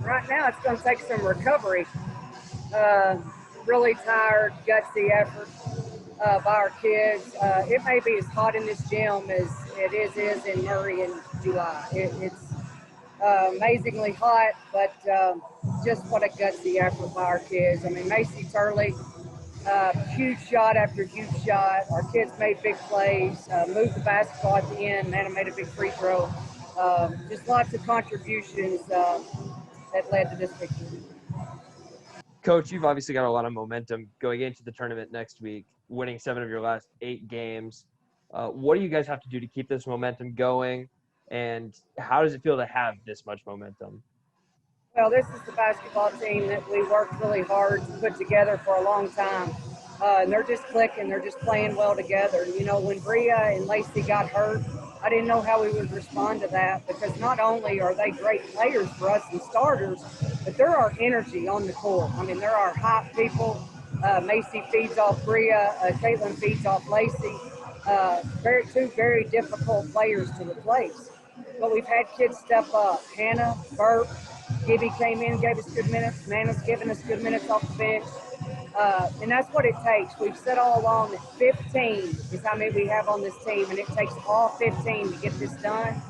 Right now, it's going to take some recovery. Really tired, gutsy effort by our kids. It may be as hot in this gym as it is in Murray in July. It's amazingly hot, but just what a gutsy effort by our kids. I mean, Macy Turley, huge shot after huge shot. Our kids made big plays, moved the basketball at the end. Nana made a big free throw. Just lots of contributions that led to this victory. Coach, you've obviously got a lot of momentum going into the tournament next week, winning 7 of your last 8 games. What do you guys have to do to keep this momentum going, and how does it feel to have this much momentum? Well, this is the basketball team that we worked really hard to put together for a long time. And they're just clicking. They're just playing well together. You know, when Bria and Lacey got hurt, I didn't know how we would respond to that because not only are they great players for us and starters, but they're our energy on the court. I mean, they're our hot people. Macy feeds off Bria. Caitlin feeds off Lacey. Two very difficult players to replace. But we've had kids step up. Hannah, Burke, Gibby came in, gave us good minutes. Nana's given us good minutes off the bench. And that's what it takes. We've said all along that 15 is how many we have on this team, and it takes all 15 to get this done.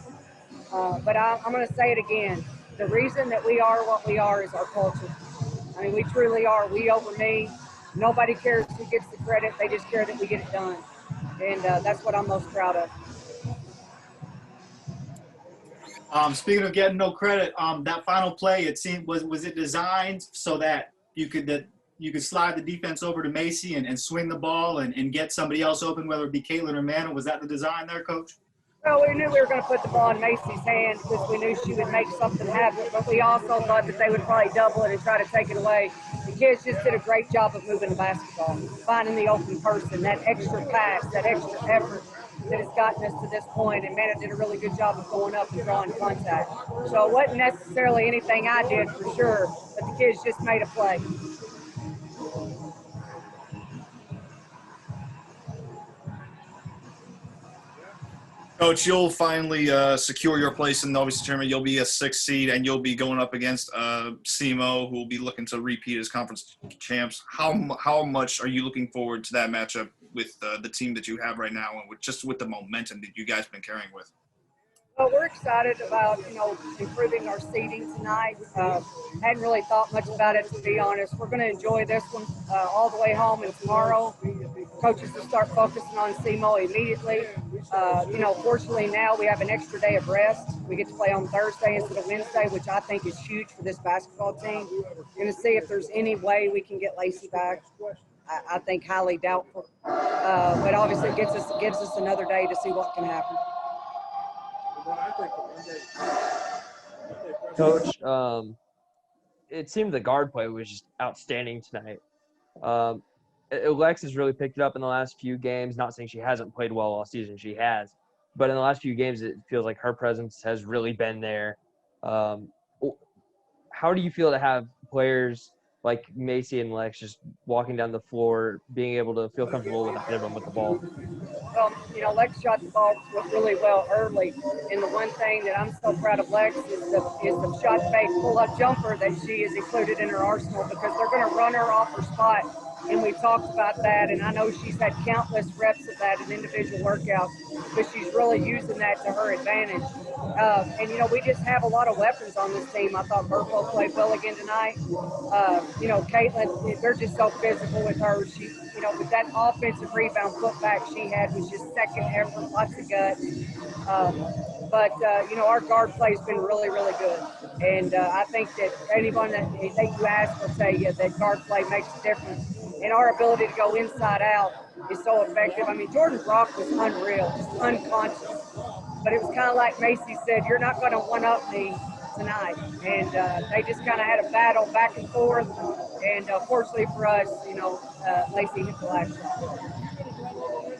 But I'm going to say it again. The reason that we are what we are is our culture. I mean, we truly are. We over me. Nobody cares who gets the credit. They just care that we get it done. And that's what I'm most proud of. Speaking of getting no credit, that final play, it seemed was it designed so that you could slide the defense over to Macy and swing the ball and get somebody else open, whether it be Caitlin or Mana? Was that the design there, Coach? Well, we knew we were going to put the ball in Macy's hand because we knew she would make something happen, but we also thought that they would probably double it and try to take it away. The kids just did a great job of moving the basketball, finding the open person, that extra pass, that extra effort that has gotten us to this point, and Mana did a really good job of going up and drawing contact. So it wasn't necessarily anything I did for sure, but the kids just made a play. Coach, you'll finally secure your place in the OVC tournament. You'll be a 6th seed, and you'll be going up against SEMO, who will be looking to repeat as conference champs. How much are you looking forward to that matchup with the team that you have right now, and with the momentum that you guys have been carrying with? Well, we're excited about, improving our seeding tonight. Hadn't really thought much about it, to be honest. We're going to enjoy this one all the way home, and tomorrow coaches will start focusing on SEMO immediately. Fortunately now we have an extra day of rest. We get to play on Thursday instead of Wednesday, which I think is huge for this basketball team. We're going to see if there's any way we can get Lacey back. I think highly doubtful. But obviously it gives us another day to see what can happen. Coach, it seemed the guard play was just outstanding tonight. Alexis really picked it up in the last few games. Not saying she hasn't played well all season, she has. But in the last few games, it feels like her presence has really been there. How do you feel to have players like Macy and Lex just walking down the floor, being able to feel comfortable with either of them with the ball? Well, Lex shot the ball really well early. And the one thing that I'm so proud of Lex is the shot fake pull-up jumper that she has included in her arsenal, because they're going to run her off her spot. And we've talked about that, and I know she's had countless reps of that in individual workouts, but she's really using that to her advantage. We just have a lot of weapons on this team. I thought Burpo played well again tonight. Caitlin, they're just so physical with her. She, with that offensive rebound putback she had was just second effort, lots of guts. Our guard play has been really, really good. And I think that anyone that you ask will tell you that guard play makes a difference. And our ability to go inside out is so effective. I mean, Jordan Brock was unreal, just unconscious. But it was kind of like Macy said, you're not going to one-up me tonight. And they just kind of had a battle back and forth. And fortunately for us, Lacey hit the last shot.